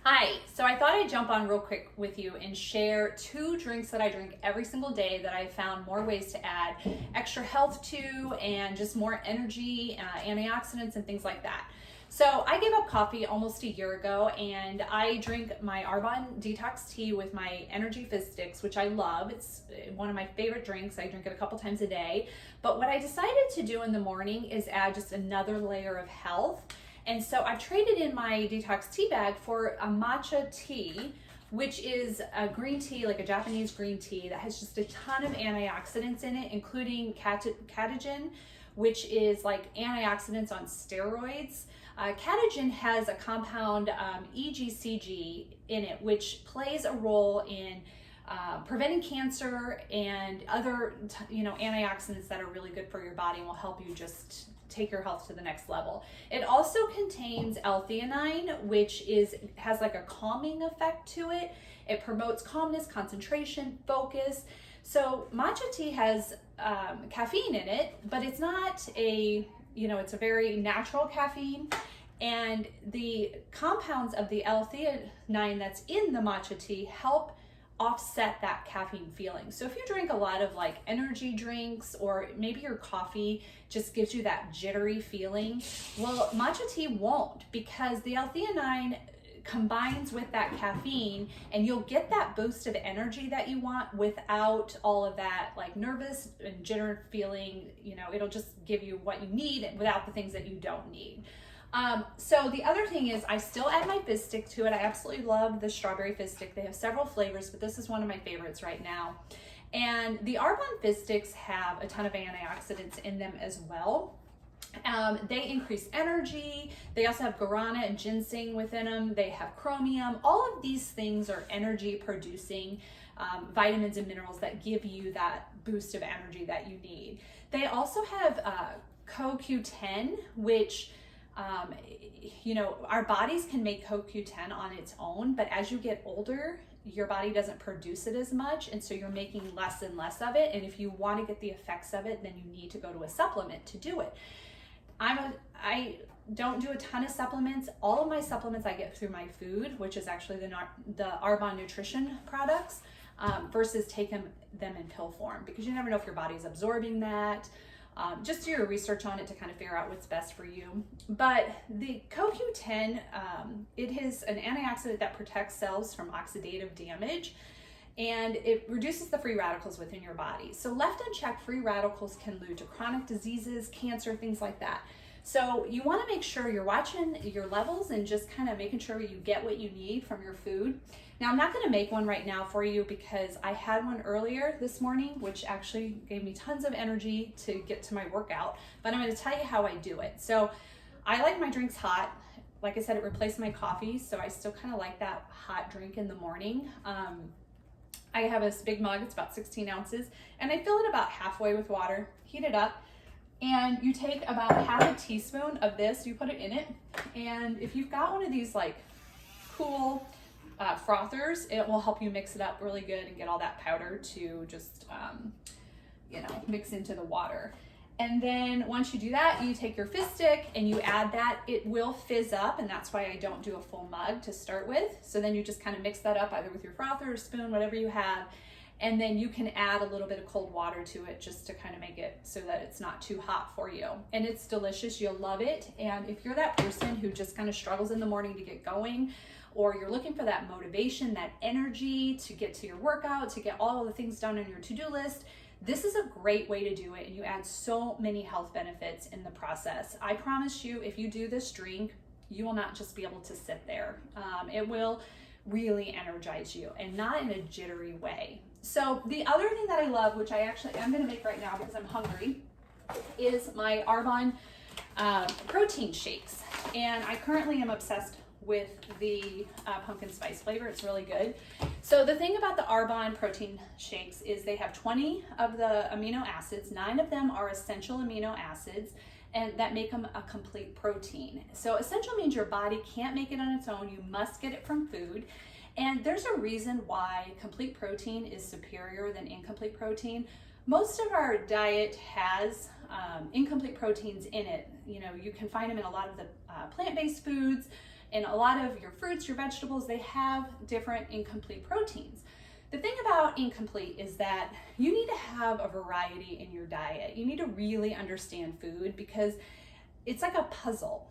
Hi, so I thought I'd jump on real quick with you and share two drinks that I drink every single day that I found more ways to add extra health to and just more energy, antioxidants, and things like that. So I gave up coffee almost a year ago, and I drink my Arbonne detox tea with my energy fizz sticks, which I love. It's one of my favorite drinks. I drink it a couple times a day. But what I decided to do in the morning is add just another layer of health. And so I've traded in my detox tea bag for a matcha tea, which is a green tea, like a Japanese green tea that has just a ton of antioxidants in it, including catechin, which is like antioxidants on steroids. Catechin has a compound EGCG in it, which plays a role in preventing cancer and other antioxidants that are really good for your body and will help you just take your health to the next level. It also contains L-theanine, which has like a calming effect to it. It promotes calmness, concentration, focus. So matcha tea has caffeine in it, but it's not it's a very natural caffeine. And the compounds of the L-theanine that's in the matcha tea help offset that caffeine feeling. So if you drink a lot of like energy drinks, or maybe your coffee just gives you that jittery feeling, well, matcha tea won't, because the L-theanine combines with that caffeine and you'll get that boost of energy that you want without all of that like nervous and jitter feeling. It'll just give you what you need without the things that you don't need. So the other thing is I still add my fizz stick to it. I absolutely love the strawberry fizz stick. They have several flavors, but this is one of my favorites right now. And the Arbonne fizz sticks have a ton of antioxidants in them as well. They increase energy. They also have guarana and ginseng within them. They have chromium. All of these things are energy producing vitamins and minerals that give you that boost of energy that you need. They also have CoQ10, which our bodies can make CoQ10 on its own, but as you get older, your body doesn't produce it as much, and so you're making less and less of it. And if you want to get the effects of it, then you need to go to a supplement to do it. I don't do a ton of supplements. All of my supplements I get through my food, which is actually the Arbonne nutrition products, versus taking them in pill form, because you never know if your body's absorbing that. Just do your research on it to kind of figure out what's best for you. But the CoQ10, it is an antioxidant that protects cells from oxidative damage, and it reduces the free radicals within your body. So left unchecked, free radicals can lead to chronic diseases, cancer, things like that. So you want to make sure you're watching your levels and just kind of making sure you get what you need from your food. Now, I'm not going to make one right now for you because I had one earlier this morning, which actually gave me tons of energy to get to my workout, but I'm going to tell you how I do it. So I like my drinks hot. Like I said, it replaced my coffee, so I still kind of like that hot drink in the morning. I have this big mug, it's about 16 ounces, and I fill it about halfway with water, heat it up, and you take about half a teaspoon of this, you put it in it, and if you've got one of these like cool frothers, it will help you mix it up really good and get all that powder to just mix into the water. And then once you do that, you take your fizz stick and you add that. It will fizz up, and that's why I don't do a full mug to start with. So then you just kind of mix that up either with your frother or spoon, whatever you have, and then you can add a little bit of cold water to it just to kind of make it so that it's not too hot for you. And it's delicious, you'll love it. And if you're that person who just kind of struggles in the morning to get going, or you're looking for that motivation, that energy to get to your workout, to get all of the things done on your to-do list, this is a great way to do it, and you add so many health benefits in the process. I promise you, if you do this drink, you will not just be able to sit there. It will really energize you, and not in a jittery way. So the other thing that I love, which I actually am going to make right now because I'm hungry, is my Arbonne protein shakes. And I currently am obsessed with the pumpkin spice flavor. It's really good. So the thing about the Arbonne protein shakes is they have 20 of the amino acids. 9 of them are essential amino acids, and that make them a complete protein. So essential means your body can't make it on its own. You must get it from food. And there's a reason why complete protein is superior than incomplete protein. Most of our diet has incomplete proteins in it. You can find them in a lot of the plant-based foods. And a lot of your fruits, your vegetables, they have different incomplete proteins. The thing about incomplete is that you need to have a variety in your diet. You need to really understand food because it's like a puzzle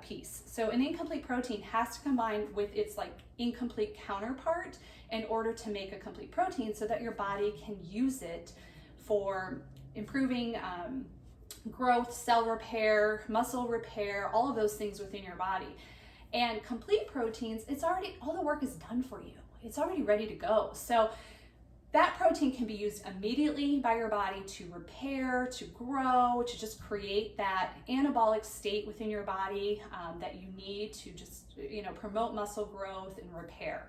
piece. So an incomplete protein has to combine with its like incomplete counterpart in order to make a complete protein so that your body can use it for improving growth, cell repair, muscle repair, all of those things within your body. And complete proteins, it's already, all the work is done for you. It's already ready to go. So that protein can be used immediately by your body to repair, to grow, to just create that anabolic state within your body that you need to just, promote muscle growth and repair.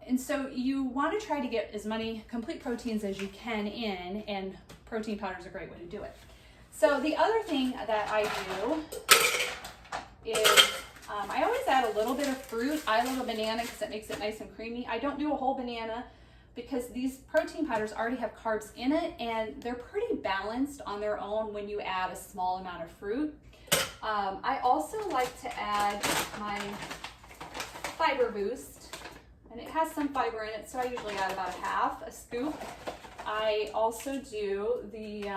And so you want to try to get as many complete proteins as you can in, and protein powder is a great way to do it. So the other thing that I do is I always add a little bit of fruit. I love a banana because it makes it nice and creamy. I don't do a whole banana because these protein powders already have carbs in it and they're pretty balanced on their own when you add a small amount of fruit. I also like to add my fiber boost, and it has some fiber in it, so I usually add about a scoop. I also do the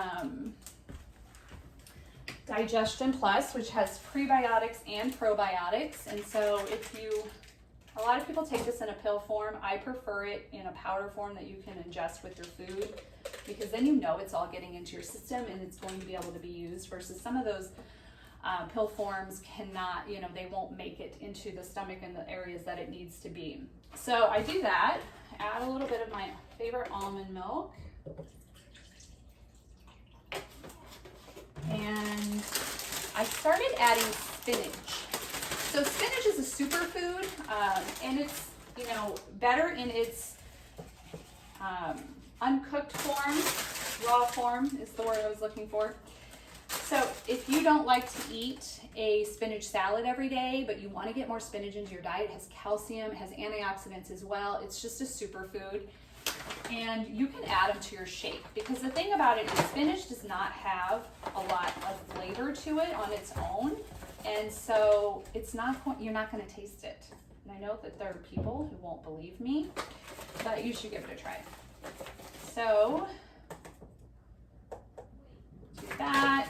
Digestion Plus, which has prebiotics and probiotics. And so a lot of people take this in a pill form. I prefer it in a powder form that you can ingest with your food, because then you know it's all getting into your system and it's going to be able to be used, versus some of those pill forms cannot, they won't make it into the stomach in the areas that it needs to be. So I do that, add a little bit of my favorite almond milk. And I started adding spinach. So spinach is a superfood, and it's, better in its uncooked form. Raw form is the word I was looking for. So if you don't like to eat a spinach salad every day, but you want to get more spinach into your diet, it has calcium, it has antioxidants as well. It's just a superfood. And you can add them to your shake, because the thing about it is spinach does not have a lot of flavor to it on its own, and so you're not going to taste it. And I know that there are people who won't believe me, but you should give it a try. So do that.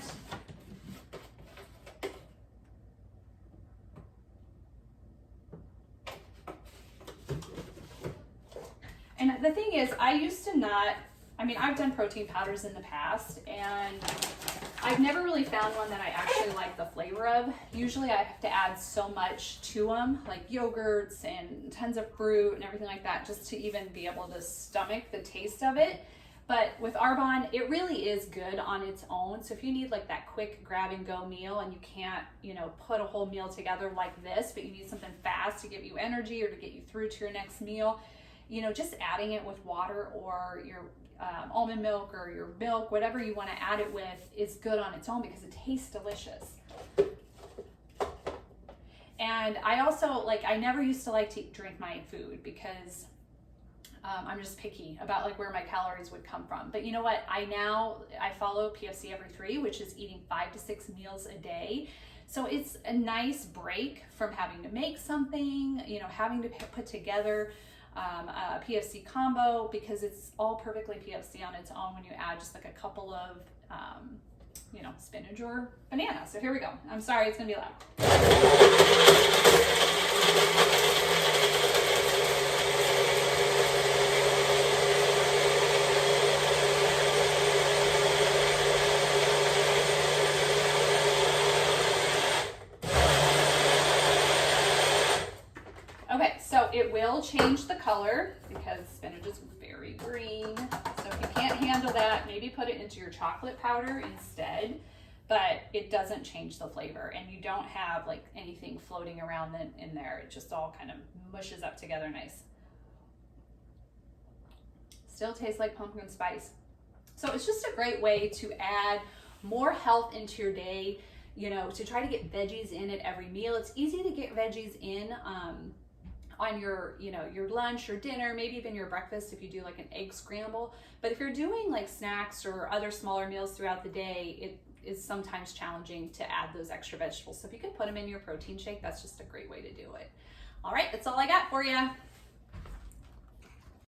And the thing is, I've done protein powders in the past, and I've never really found one that I actually like the flavor of. Usually I have to add so much to them, like yogurts and tons of fruit and everything like that, just to even be able to stomach the taste of it. But with Arbonne, it really is good on its own. So if you need like that quick grab and go meal and you can't, put a whole meal together like this, but you need something fast to give you energy or to get you through to your next meal, just adding it with water or your almond milk or your milk, whatever you want to add it with, is good on its own because it tastes delicious. And I also, I never used to like to drink my food because I'm just picky about where my calories would come from. But you know what? I follow PFC every 3, which is eating 5 to 6 meals a day. So it's a nice break from having to make something, having to put together a PFC combo, because it's all perfectly PFC on its own when you add just a couple of, spinach or banana. So here we go. I'm sorry, it's gonna be loud. Okay, so it will change the color because spinach is very green. So if you can't handle that, maybe put it into your chocolate powder instead, but it doesn't change the flavor, and you don't have anything floating around in there. It just all kind of mushes up together nice. Still tastes like pumpkin spice. So it's just a great way to add more health into your day, to try to get veggies in at every meal. It's easy to get veggies in on your, your lunch or dinner, maybe even your breakfast if you do an egg scramble. But if you're doing snacks or other smaller meals throughout the day, is sometimes challenging to add those extra vegetables. So if you could put them in your protein shake, that's just a great way to do it. All right, that's all I got for you.